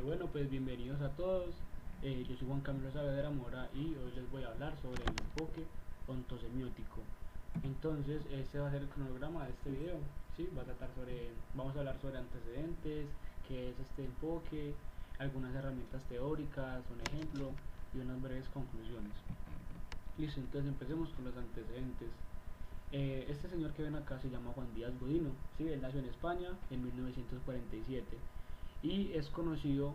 Bueno, pues bienvenidos a todos. Yo soy Juan Camilo Saavedra Mora y hoy les voy a hablar sobre el enfoque ontosemiótico. Entonces, este va a ser el cronograma de este video. ¿Sí? Vamos a hablar sobre antecedentes, qué es este enfoque, algunas herramientas teóricas, un ejemplo y unas breves conclusiones. Listo, entonces empecemos con los antecedentes. Este señor que ven acá se llama Juan Díaz Godino, ¿sí? Él nació en España en 1947 y es conocido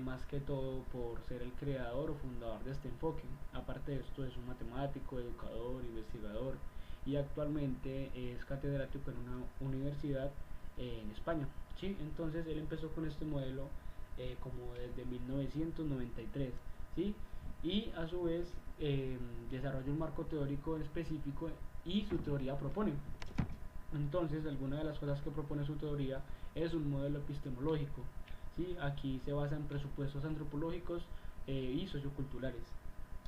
más que todo por ser el creador o fundador de este enfoque. Aparte de esto es un matemático, educador, investigador y actualmente es catedrático en una universidad en España. ¿Sí? Entonces él empezó con este modelo como desde 1993, ¿sí? Y a su vez desarrolla un marco teórico específico y su teoría propone. Entonces, alguna de las cosas que propone su teoría es un modelo epistemológico. ¿Sí? Aquí se basa en presupuestos antropológicos y socioculturales.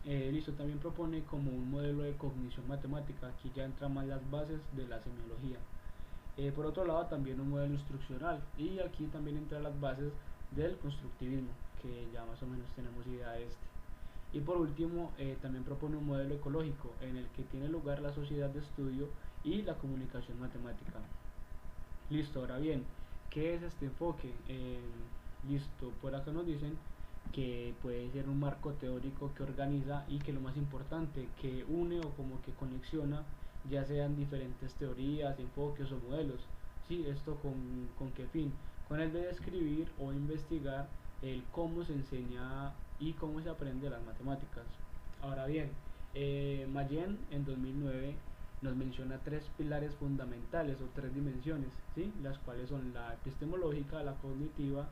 Listo, también propone como un modelo de cognición matemática. Aquí ya entran más las bases de la semiología. Por otro lado, también un modelo instruccional. Y aquí también entran las bases del constructivismo, que ya más o menos tenemos idea de este. Y por último, también propone un modelo ecológico en el que tiene lugar la sociedad de estudio y la comunicación matemática. Listo, ahora bien, ¿qué es este enfoque? Listo, por acá nos dicen que puede ser un marco teórico que organiza y que lo más importante, que une o como que conexiona, ya sean diferentes teorías, enfoques o modelos. Sí, esto con qué fin? Con el de describir o investigar el cómo se enseña y cómo se aprende las matemáticas. Ahora bien, Mayen en 2009 nos menciona tres pilares fundamentales o tres dimensiones, ¿sí? Las cuales son la epistemológica, la cognitiva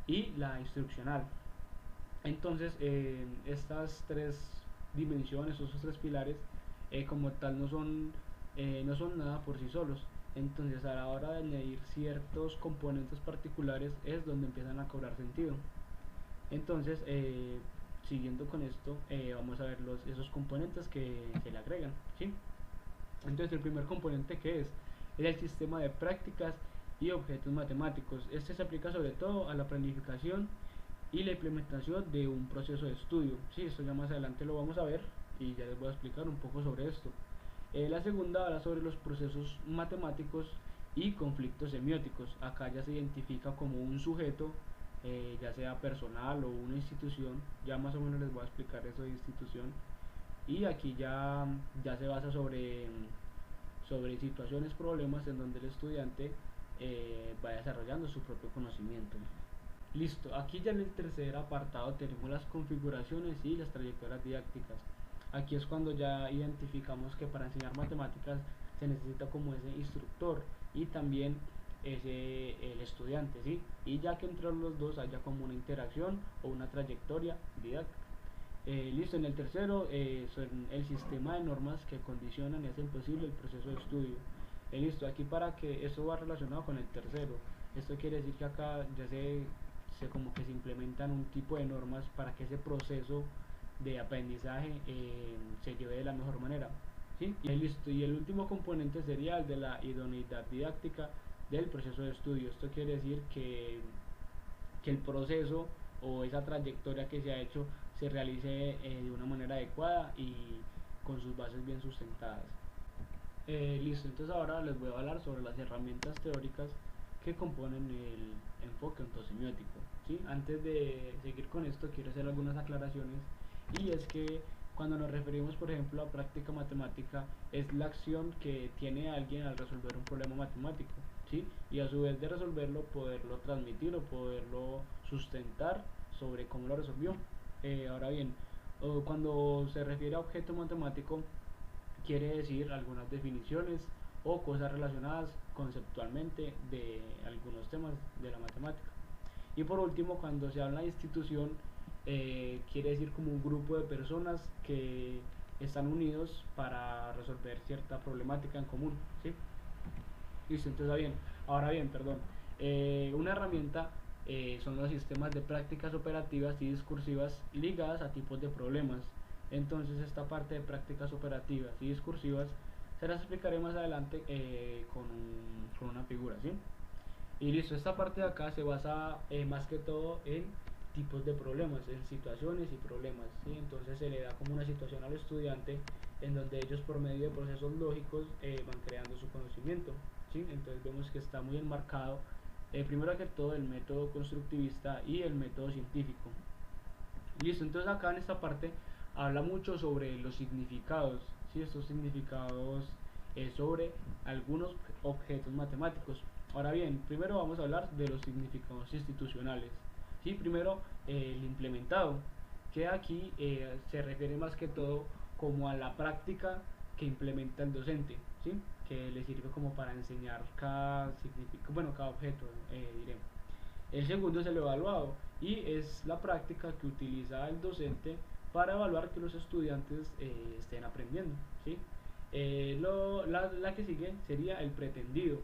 y la instruccional. Entonces, estas tres dimensiones o esos tres pilares como tal no son nada por sí solos. Entonces, a la hora de añadir ciertos componentes particulares es donde empiezan a cobrar sentido. Entonces, siguiendo con esto, vamos a ver esos componentes que se le agregan, ¿sí? Entonces, el primer componente que es el sistema de prácticas y objetos matemáticos. Este se aplica sobre todo a la planificación y la implementación de un proceso de estudio. Sí, esto ya más adelante lo vamos a ver y ya les voy a explicar un poco sobre esto. La segunda habla sobre los procesos matemáticos y conflictos semióticos. Acá ya se identifica como un sujeto, ya sea personal o una institución. Ya más o menos les voy a explicar eso de institución. Y aquí ya se basa sobre situaciones, problemas en donde el estudiante va desarrollando su propio conocimiento. Listo, aquí ya en el tercer apartado tenemos las configuraciones y las trayectorias didácticas. Aquí es cuando ya identificamos que para enseñar matemáticas se necesita como ese instructor y también el estudiante, ¿sí? Y ya que entre los dos haya como una interacción o una trayectoria didáctica. Listo, en el tercero son el sistema de normas que condicionan y hacen posible el proceso de estudio. Listo, aquí para que eso va relacionado con el tercero. Esto quiere decir que acá ya se como que se implementan un tipo de normas para que ese proceso de aprendizaje se lleve de la mejor manera. ¿Sí? Y listo, y el último componente sería el de la idoneidad didáctica del proceso de estudio. Esto quiere decir que el proceso o esa trayectoria que se ha hecho se realice de una manera adecuada y con sus bases bien sustentadas. Listo, entonces ahora les voy a hablar sobre las herramientas teóricas que componen el enfoque ontosemiótico. ¿Sí? Antes de seguir con esto quiero hacer algunas aclaraciones y es que cuando nos referimos por ejemplo a práctica matemática es la acción que tiene alguien al resolver un problema matemático, ¿sí? Y a su vez de resolverlo poderlo transmitir o poderlo sustentar sobre cómo lo resolvió. Ahora bien, cuando se refiere a objeto matemático quiere decir algunas definiciones o cosas relacionadas conceptualmente de algunos temas de la matemática. Y por último, cuando se habla de institución, quiere decir como un grupo de personas que están unidos para resolver cierta problemática en común, ¿sí? Listo, entonces ahora bien, perdón. Una herramienta son los sistemas de prácticas operativas y discursivas ligadas a tipos de problemas. Entonces esta parte de prácticas operativas y discursivas se las explicaré más adelante con una figura, ¿sí? Y listo, esta parte de acá se basa más que todo en tipos de problemas, en situaciones y problemas, ¿sí? Entonces se le da como una situación al estudiante en donde ellos por medio de procesos lógicos van creando su conocimiento, ¿sí? Entonces vemos que está muy enmarcado, primero que todo, el método constructivista y el método científico. Listo, entonces acá en esta parte habla mucho sobre los significados, ¿sí? Estos significados sobre algunos objetos matemáticos. Ahora bien, primero vamos a hablar de los significados institucionales. ¿Sí? Primero, el implementado, que aquí se refiere más que todo como a la práctica que implementa el docente, ¿sí? Que le sirve como para enseñar cada bueno, cada objeto, diremos. El segundo es el evaluado y es la práctica que utiliza el docente para evaluar que los estudiantes estén aprendiendo, ¿sí? La que sigue sería el pretendido,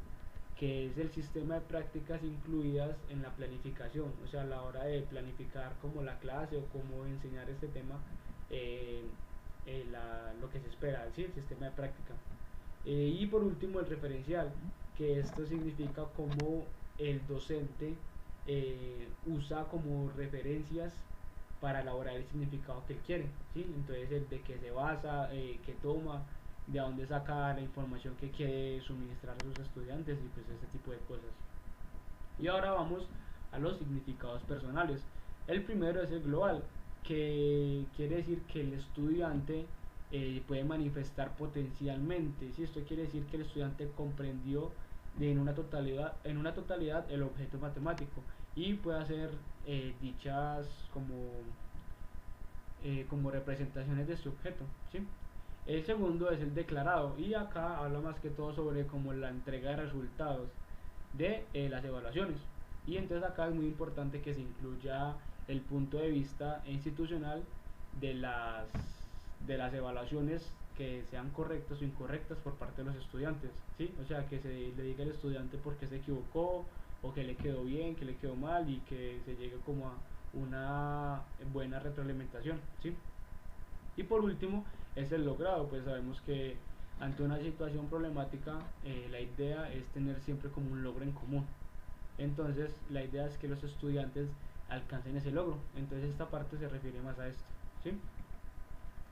que es el sistema de prácticas incluidas en la planificación, o sea, a la hora de planificar como la clase o cómo enseñar este tema, eh, lo que se espera, ¿sí? El sistema de práctica. Y por último el referencial, que esto significa como el docente usa como referencias para elaborar el significado que él quiere, ¿sí? Entonces el de qué se basa, qué toma, de dónde saca la información que quiere suministrar a sus estudiantes y pues ese tipo de cosas. Y ahora vamos a los significados personales. El primero es el global, que quiere decir que el estudiante puede manifestar potencialmente. ¿Sí? Esto quiere decir que el estudiante comprendió en una totalidad el objeto matemático y puede hacer dichas como representaciones de su objeto. ¿Sí? El segundo es el declarado y acá habla más que todo sobre como la entrega de resultados de las evaluaciones. Y entonces acá es muy importante que se incluya el punto de vista institucional de las evaluaciones que sean correctas o incorrectas por parte de los estudiantes, ¿sí? O sea, que se le diga al estudiante por qué se equivocó o que le quedó bien, que le quedó mal y que se llegue como a una buena retroalimentación, ¿sí? Y por último es el logrado, pues sabemos que ante una situación problemática la idea es tener siempre como un logro en común. Entonces la idea es que los estudiantes alcancen ese logro. Entonces esta parte se refiere más a esto, ¿sí?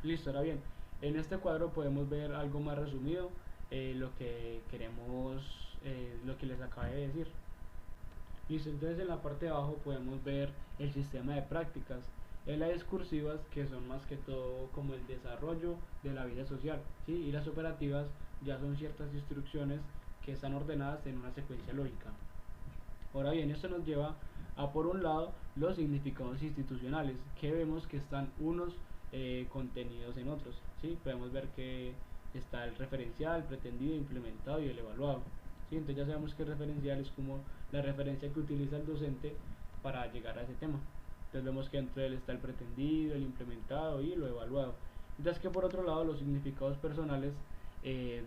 Listo, ahora bien, en este cuadro podemos ver algo más resumido, lo que queremos, lo que les acabé de decir. Listo, entonces en la parte de abajo podemos ver el sistema de prácticas. En las discursivas, que son más que todo como el desarrollo de la vida social, ¿sí? Y las operativas ya son ciertas instrucciones que están ordenadas en una secuencia lógica. Ahora bien, esto nos lleva a, por un lado, los significados institucionales, que vemos que están unos contenidos en otros, ¿sí? Podemos ver que está el referencial, pretendido, implementado y el evaluado, ¿sí? Entonces ya sabemos que el referencial es como la referencia que utiliza el docente para llegar a ese tema. Entonces vemos que entre él está el pretendido, el implementado y lo evaluado. Entonces que por otro lado los significados personales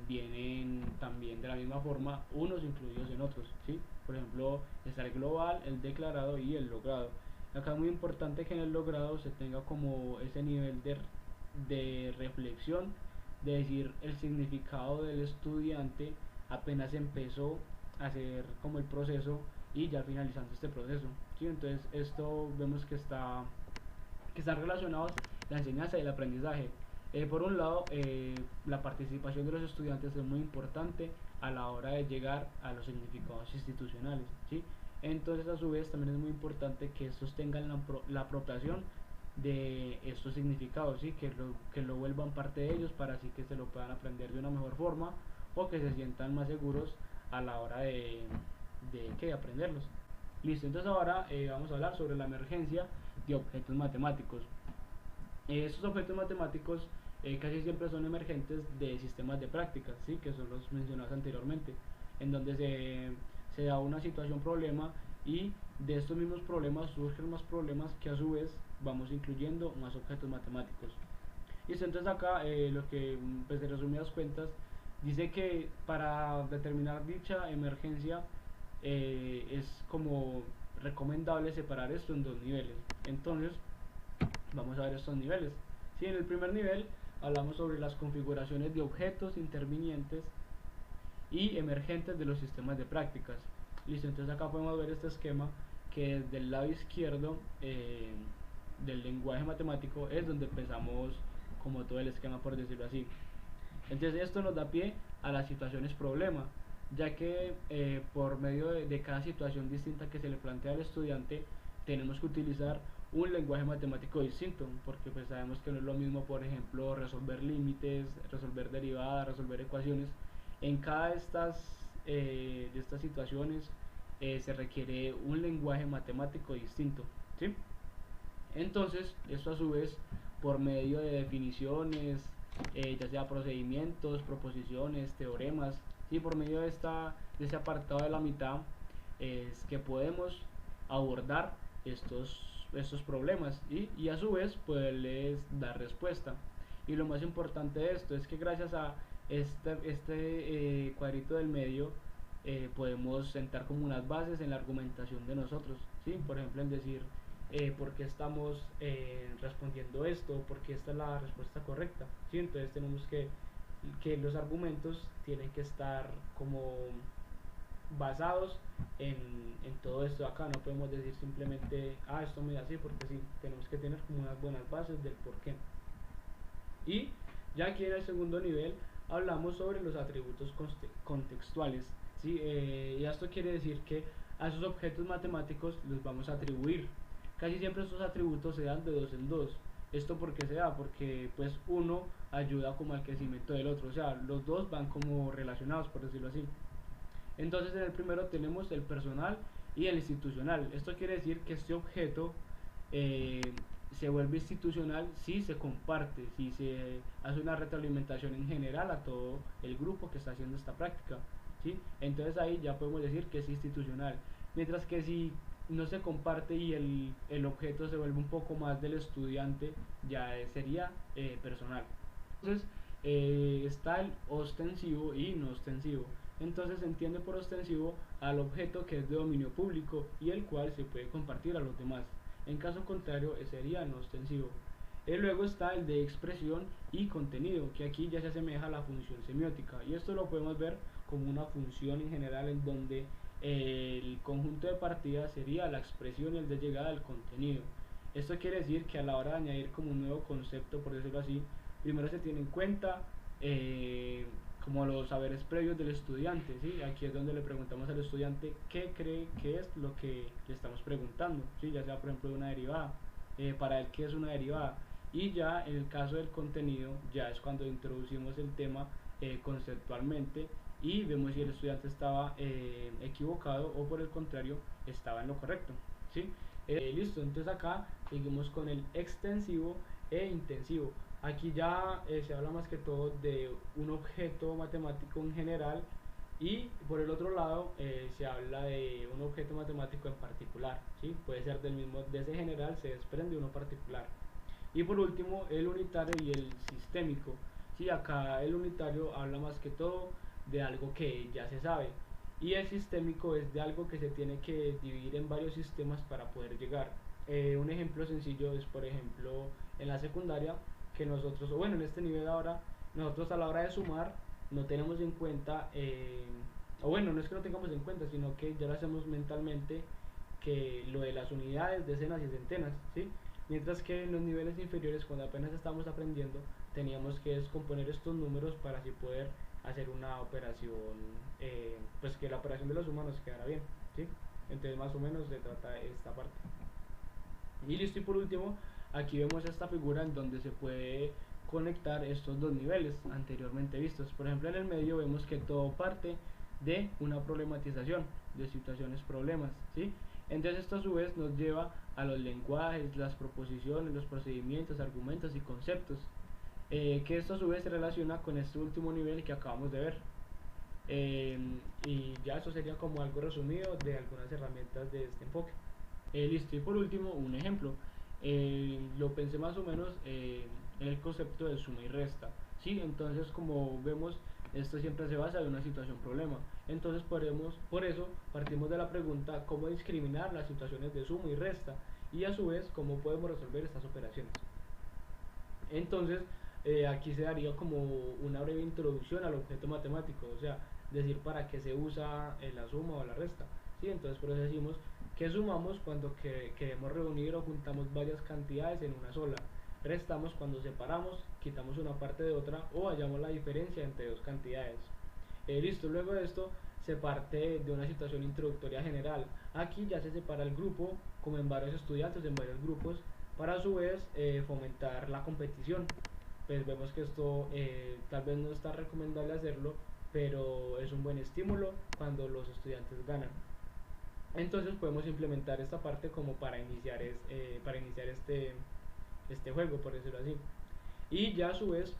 vienen también de la misma forma, unos incluidos en otros, ¿sí? Por ejemplo, está el global, el declarado y el logrado. Acá es muy importante que en el logrado se tenga como ese nivel de reflexión, de decir el significado del estudiante apenas empezó a hacer como el proceso y ya finalizando este proceso, ¿sí? Entonces esto vemos que están relacionados la enseñanza y el aprendizaje. Por un lado, la participación de los estudiantes es muy importante a la hora de llegar a los significados institucionales, ¿sí? Entonces, a su vez, también es muy importante que estos tengan la apropiación de estos significados, ¿sí? Que lo vuelvan parte de ellos para así que se lo puedan aprender de una mejor forma o que se sientan más seguros a la hora de aprenderlos. Listo, entonces ahora vamos a hablar sobre la emergencia de objetos matemáticos. Estos objetos matemáticos casi siempre son emergentes de sistemas de prácticas, ¿sí? Que son los mencionados anteriormente, en donde se da una situación problema y de estos mismos problemas surgen más problemas que a su vez vamos incluyendo más objetos matemáticos. Listo, entonces acá lo que pues de resumidas cuentas dice que para determinar dicha emergencia es como recomendable separar esto en dos niveles. Entonces vamos a ver estos niveles. Sí, en el primer nivel hablamos sobre las configuraciones de objetos intervinientes y emergentes de los sistemas de prácticas. Listo, entonces acá podemos ver este esquema que desde el lado izquierdo del lenguaje matemático es donde empezamos como todo el esquema, por decirlo así. Entonces esto nos da pie a las situaciones problema, ya que por medio de cada situación distinta que se le plantea al estudiante, tenemos que utilizar un lenguaje matemático distinto, porque pues sabemos que no es lo mismo, por ejemplo, resolver límites, resolver derivadas, resolver ecuaciones. En cada de estas situaciones se requiere un lenguaje matemático distinto, ¿sí? Entonces, esto a su vez, por medio de definiciones, ya sea procedimientos, proposiciones, teoremas, y por medio de este apartado de la mitad, es que podemos abordar estos problemas y a su vez poderles dar respuesta. Y lo más importante de esto es que gracias a este cuadrito del medio, podemos sentar como unas bases en la argumentación de nosotros, ¿sí? Por ejemplo, en decir por qué estamos respondiendo esto, por qué esta es la respuesta correcta, ¿sí? Entonces tenemos que los argumentos tienen que estar como basados en todo esto de acá. No podemos decir simplemente, esto me da así porque sí, tenemos que tener como unas buenas bases del por qué. Y ya aquí en el segundo nivel hablamos sobre los atributos contextuales, ¿sí? Y esto quiere decir que a esos objetos matemáticos los vamos a atribuir. Casi siempre estos atributos se dan de dos en dos. ¿Esto por qué se da? Porque pues uno ayuda como al crecimiento del otro, o sea, los dos van como relacionados, por decirlo así. Entonces en el primero tenemos el personal y el institucional. Esto quiere decir que este objeto eh, se vuelve institucional si se comparte, si se hace una retroalimentación en general a todo el grupo que está haciendo esta práctica, ¿sí? Entonces ahí ya podemos decir que es institucional. Mientras que si no se comparte y el objeto se vuelve un poco más del estudiante, ya sería personal. Entonces está el ostensivo y no ostensivo. Entonces se entiende por ostensivo al objeto que es de dominio público y el cual se puede compartir a los demás. En caso contrario sería no ostensivo. Luego está el de expresión y contenido, que aquí ya se asemeja a la función semiótica, y esto lo podemos ver como una función en general en donde el conjunto de partida sería la expresión y el de llegada del contenido. Esto quiere decir que a la hora de añadir como un nuevo concepto, por decirlo así, primero se tiene en cuenta como los saberes previos del estudiante, ¿sí? Aquí es donde le preguntamos al estudiante qué cree que es lo que le estamos preguntando, ¿sí? Ya sea por ejemplo de una derivada, para él qué es una derivada. Y ya en el caso del contenido, ya es cuando introducimos el tema conceptualmente y vemos si el estudiante estaba equivocado o por el contrario estaba en lo correcto, ¿sí? Listo, entonces acá seguimos con el extensivo e intensivo. Aquí ya se habla más que todo de un objeto matemático en general y por el otro lado se habla de un objeto matemático en particular, ¿sí? Puede ser de ese general se desprende uno particular. Y por último el unitario y el sistémico. Sí, acá el unitario habla más que todo de algo que ya se sabe y el sistémico es de algo que se tiene que dividir en varios sistemas para poder llegar. Un ejemplo sencillo es por ejemplo en la secundaria que nosotros, o bueno en este nivel ahora, nosotros a la hora de sumar no tenemos en cuenta, o bueno, no es que no tengamos en cuenta, sino que ya lo hacemos mentalmente, que lo de las unidades, decenas y centenas, ¿sí? Mientras que en los niveles inferiores, cuando apenas estamos aprendiendo, teníamos que descomponer estos números para así poder hacer una operación, pues que la operación de la suma nos quedara bien, ¿sí? Entonces más o menos se trata esta parte. Y listo, y por último, aquí vemos esta figura en donde se puede conectar estos dos niveles anteriormente vistos. Por ejemplo, en el medio vemos que todo parte de una problematización, de situaciones problemas, ¿sí? Entonces esto a su vez nos lleva a los lenguajes, las proposiciones, los procedimientos, argumentos y conceptos, que esto a su vez se relaciona con este último nivel que acabamos de ver. Y ya eso sería como algo resumido de algunas herramientas de este enfoque. Listo, y por último un ejemplo. Lo pensé más o menos en el concepto de suma y resta, ¿sí? Entonces como vemos esto siempre se basa en una situación problema, entonces por eso partimos de la pregunta cómo discriminar las situaciones de suma y resta y a su vez cómo podemos resolver estas operaciones. Entonces aquí se daría como una breve introducción al objeto matemático, o sea, decir para qué se usa la suma o la resta, ¿sí? Entonces por eso decimos que sumamos cuando queremos reunir o juntamos varias cantidades en una sola. Restamos cuando separamos, quitamos una parte de otra o hallamos la diferencia entre dos cantidades. Listo, luego de esto se parte de una situación introductoria general. Aquí ya se separa el grupo como en varios estudiantes, en varios grupos, para a su vez fomentar la competición. Pues vemos que esto tal vez no está recomendable hacerlo, pero es un buen estímulo cuando los estudiantes ganan. Entonces podemos implementar esta parte como para iniciar este juego, por decirlo así. Y ya a su vez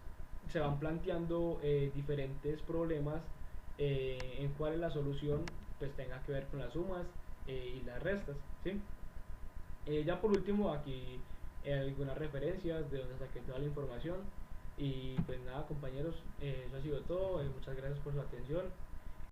se van planteando diferentes problemas en cuál la solución pues tenga que ver con las sumas y las restas, ¿sí? Ya por último aquí algunas referencias de donde saqué toda la información y pues nada compañeros, eso ha sido todo, muchas gracias por su atención.